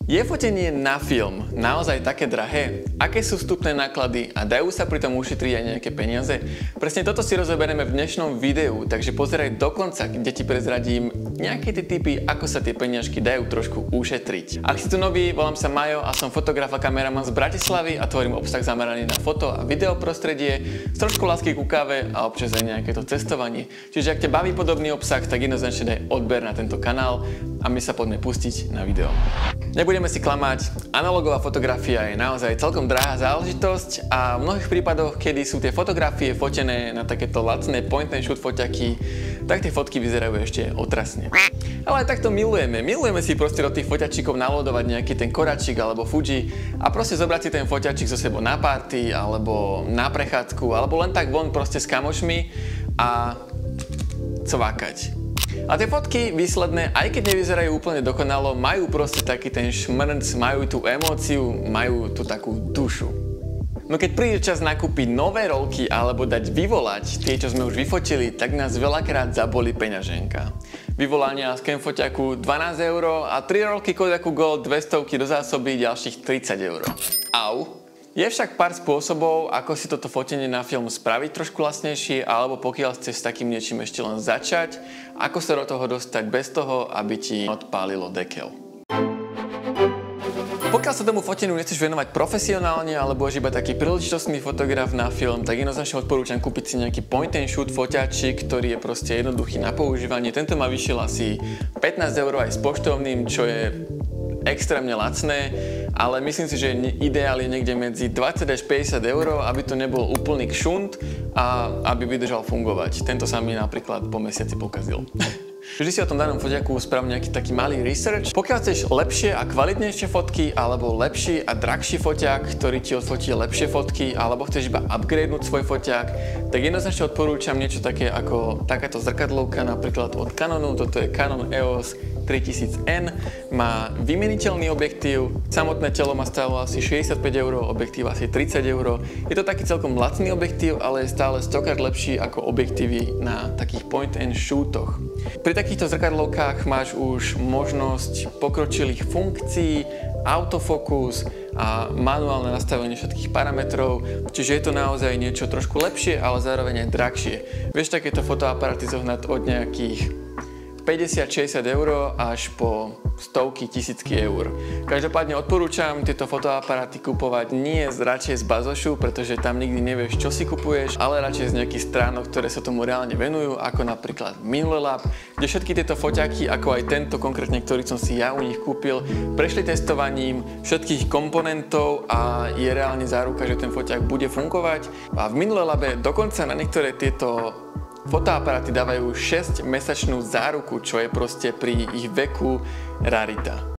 Je fotenie na film naozaj také drahé? Aké sú vstupné náklady a dajú sa pri tom ušetriť aj nejaké peniaze? Presne toto si rozoberieme v dnešnom videu, takže pozeraj do konca, kde ti prezradím nejaké tie tipy, ako sa tie peniažky dajú trošku ušetriť. Ak si tu nový, volám sa Majo a som fotograf a kameraman z Bratislavy a tvorím obsah zameraný na foto a video prostredie, s trošku lásky ku káve a občas aj nejaké to cestovanie. Čiže ak ťa baví podobný obsah, tak jednoznačne daj odber na tento kanál a my sa poďme pustiť na video. Nebudeme si klamať, analogová fotografia je naozaj celkom drahá záležitosť a v mnohých prípadoch, kedy sú tie fotografie fotené na takéto lacné point and shoot foťaky, tak tie fotky vyzerajú ešte otrasne. Ale aj takto milujeme si proste do tých foťačíkov nalodovať nejaký ten koračík alebo Fuji a proste zobrať si ten foťačík so sebou na party alebo na prechádzku alebo len tak von proste s kamošmi a cvakať. A tie fotky výsledné, aj keď nevyzerajú úplne dokonalo, majú proste taký ten šmrnc, majú tú emóciu, majú tú takú dušu. No keď príde čas nakúpiť nové rolky alebo dať vyvolať tie, čo sme už vyfotili, tak nás veľakrát zabolí peňaženka. Vyvolania z Kenfoťaku 12 € a 3 rolky Kodaku Gold 200 do zásoby ďalších 30 €. Au. Je však pár spôsobov, ako si toto fotenie na film spraviť trošku lacnejšie, alebo pokiaľ chceš s takým niečím ešte len začať, ako sa do toho dostať bez toho, aby ti odpálilo dekel. Pokiaľ sa tomu foteniu nechceš venovať profesionálne, alebo iba taký príležitostný fotograf na film, tak jednoznačne odporúčam kúpiť si nejaký point and shoot foťačik, ktorý je proste jednoduchý na používanie. Tento ma vyšiel asi 15 € aj s poštovným, čo je extrémne lacné, ale myslím si, že ideál je niekde medzi 20 až 50 €, aby to nebol úplný kšunt a aby vydržal fungovať. Tento sa mi napríklad po mesiaci pokazil. Vždy si o tom danom foťaku sprav nejaký taký malý research. Pokiaľ chceš lepšie a kvalitnejšie fotky, alebo lepší a drahší foťák, ktorý ti odfotí lepšie fotky, alebo chceš iba upgradenúť svoj foťák, tak jednoznačne odporúčam niečo také ako takáto zrkadlovka, napríklad od Canonu. Toto je Canon EOS 3000N, má vymeniteľný objektív, samotné telo má stálo asi 65 €, objektív asi 30 €. Je to taký celkom lacný objektív, ale je stále stokrát lepší ako objektívy na takých point and shootoch. Pri takýchto zrkadlovkách máš už možnosť pokročilých funkcií, autofokus a manuálne nastavenie všetkých parametrov, čiže je to naozaj niečo trošku lepšie, ale zároveň aj drahšie. Vieš takéto fotoaparáty zohnať od nejakých 50-60 € až po stovky, tisícky eur. Každopádne odporúčam tieto fotoaparáty kupovať nie radšej z bazošu, pretože tam nikdy nevieš, čo si kupuješ, ale radšej z nejakých stránok, ktoré sa tomu reálne venujú, ako napríklad Minulelab, kde všetky tieto foťaky, ako aj tento konkrétne, ktorý som si ja u nich kúpil, prešli testovaním všetkých komponentov a je reálne záruka, že ten foťak bude fungovať. A v Minulelabe dokonca na niektoré tieto fotoaparáty dávajú 6-mesačnú záruku, čo je proste pri ich veku rarita.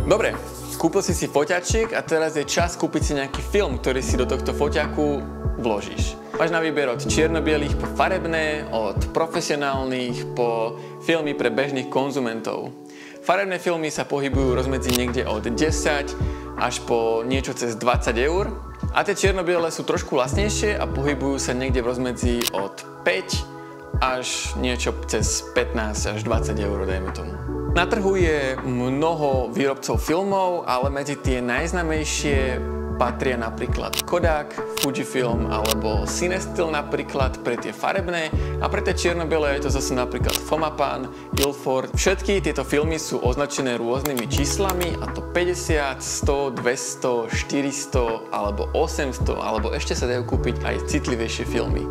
Dobre, kúpil si foťačik a teraz je čas kúpiť si nejaký film, ktorý si do tohto foťaku vložíš. Máš na výber od čierno-bielých po farebné, od profesionálnych po filmy pre bežných konzumentov. Farebné filmy sa pohybujú rozmedzi niekde od 10 až po niečo cez 20 €. A tie čierno-biele sú trošku lacnejšie a pohybujú sa niekde v rozmedzi od 5 až niečo cez 15 až 20 €, dajme tomu. Na trhu je mnoho výrobcov filmov, ale medzi tie najznámejšie patria napríklad Kodak, Fujifilm alebo Cinestill napríklad pre tie farebné a pre tie čierno-biele je to zase napríklad Fomapan, Ilford. Všetky tieto filmy sú označené rôznymi číslami a to 50, 100, 200, 400 alebo 800 alebo ešte sa dajú kúpiť aj citlivejšie filmy.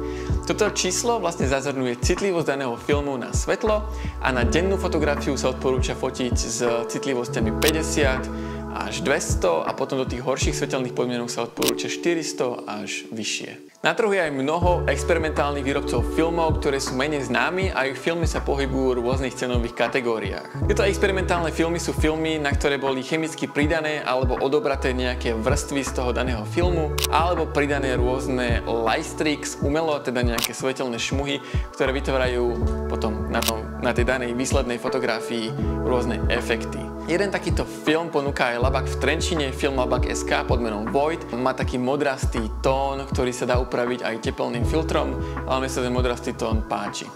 Toto číslo vlastne zazrňuje citlivosť daného filmu na svetlo a na dennú fotografiu sa odporúča fotiť s citlivosťami 50 až 200 a potom do tých horších svetelných podmienok sa odporúča 400 až vyššie. Na trhu je aj mnoho experimentálnych výrobcov filmov, ktoré sú menej známi a ich filmy sa pohybujú v rôznych cenových kategóriách. Tieto experimentálne filmy sú filmy, na ktoré boli chemicky pridané alebo odobraté nejaké vrstvy z toho daného filmu alebo pridané rôzne lightstrikes, umelo, teda nejaké svetelné šmuhy, ktoré vytvárajú potom na tej danej výslednej fotografii rôzne efekty. Jeden takýto film ponúka aj Labak v Trenčíne, film Labak SK pod menom Void. Má taký modrastý tón, ktorý sa dá upraviť aj tepelným filtrom, ale mne sa ten modrastý tón páči.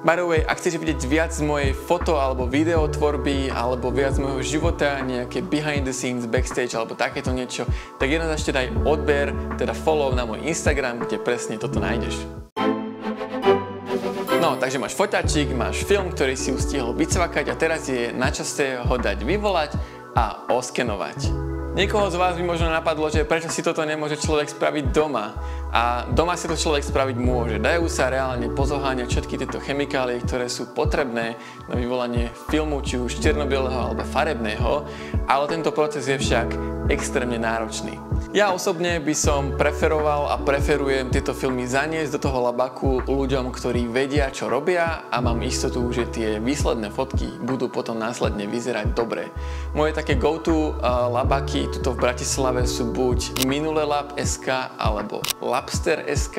By the way, ak chceš vidieť viac z mojej foto alebo videotvorby alebo viac z môjho života, nejaké behind the scenes, backstage alebo takéto niečo, tak jednoznačne daj odber, teda follow na môj Instagram, kde presne toto nájdeš. No, takže máš foťačik, máš film, ktorý si už stihol vycvakať a teraz je na čase ho dať vyvolať a oskenovať. Niekoho z vás by možno napadlo, že prečo si toto nemôže človek spraviť doma. A doma si to človek spraviť môže. Dajú sa reálne pozoháňať všetky tieto chemikálie, ktoré sú potrebné na vyvolanie filmu, či už čierno-bieleho alebo farebného, ale tento proces je však extrémne náročný. Ja osobne by som preferoval a preferujem tieto filmy zaniesť do toho labaku ľuďom, ktorí vedia, čo robia a mám istotu, že tie výsledné fotky budú potom následne vyzerať dobre. Moje také go-to labaky tuto v Bratislave sú buď Minulelab.sk alebo Labster.sk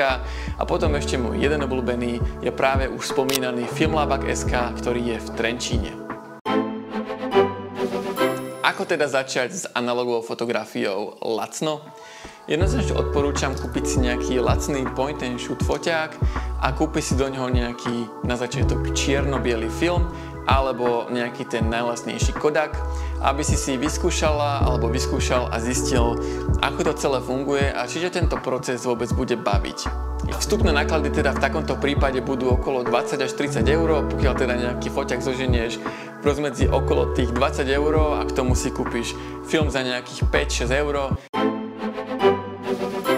a potom ešte môj jeden obľúbený je práve už spomínaný Filmlabak.sk, ktorý je v Trenčíne. Ako teda začať s analogovou fotografiou lacno? Jednoznačne odporúčam kúpiť si nejaký lacný point and shoot foťák a kúpiť si do ňoho nejaký na začiatok čierno-biely film alebo nejaký ten najlacnejší Kodak, aby si vyskúšala alebo vyskúšal a zistil, ako to celé funguje a čiže tento proces vôbec bude baviť. Vstupné náklady teda v takomto prípade budú okolo 20 až 30 eur, pokiaľ teda nejaký foťák zoženieš v rozmedzi okolo tých 20 eur a k tomu si kúpiš film za nejakých 5-6 eur.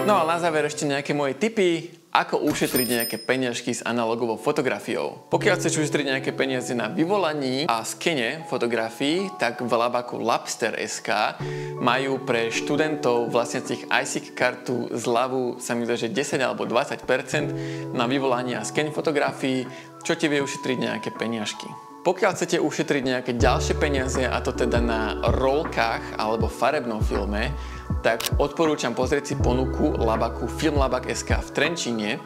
No a na záver ešte nejaké moje tipy, ako ušetriť nejaké peniažky s analogovou fotografiou. Pokiaľ chceš ušetriť nejaké peniaze na vyvolaní a skene fotografií, tak v labaku Labster.sk majú pre študentov vlastniacich ISIC kartu zľavu, sa mi zdá, že 10 alebo 20% na vyvolanie a sken fotografií, čo ti vie ušetriť nejaké peniažky. Pokiaľ chcete ušetriť nejaké ďalšie peniaze, a to teda na rolkách alebo farebnom filme, tak odporúčam pozrieť si ponuku labaku Filmlabak.sk v Trenčíne,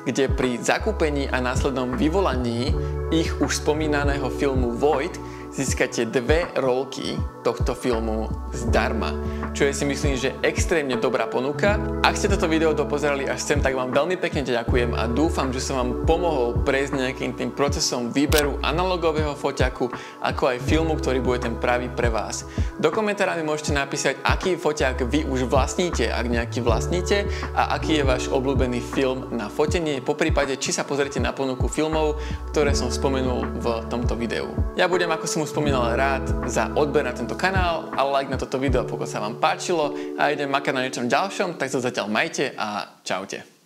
kde pri zakúpení a následnom vyvolaní ich už spomínaného filmu Void získate 2 rolky tohto filmu zdarma, čo je si myslím, že extrémne dobrá ponuka. Ak ste toto video dopozerali až sem, tak vám veľmi pekne ďakujem a dúfam, že som vám pomohol prejsť nejakým tým procesom výberu analogového foťaku, ako aj filmu, ktorý bude ten pravý pre vás. Do komentára mi môžete napísať, aký foťak vy už vlastníte, ak nejaký vlastníte, a aký je váš obľúbený film na fotenie, poprípade či sa pozrite na ponuku filmov, ktoré som spomenul v tomto videu. Ja budem, ako som už spomínal, rád za odber na tento kanál a like na toto video, pokiaľ sa vám páčilo a idem makať na niečom ďalšom, tak sa zatiaľ majte a čaute.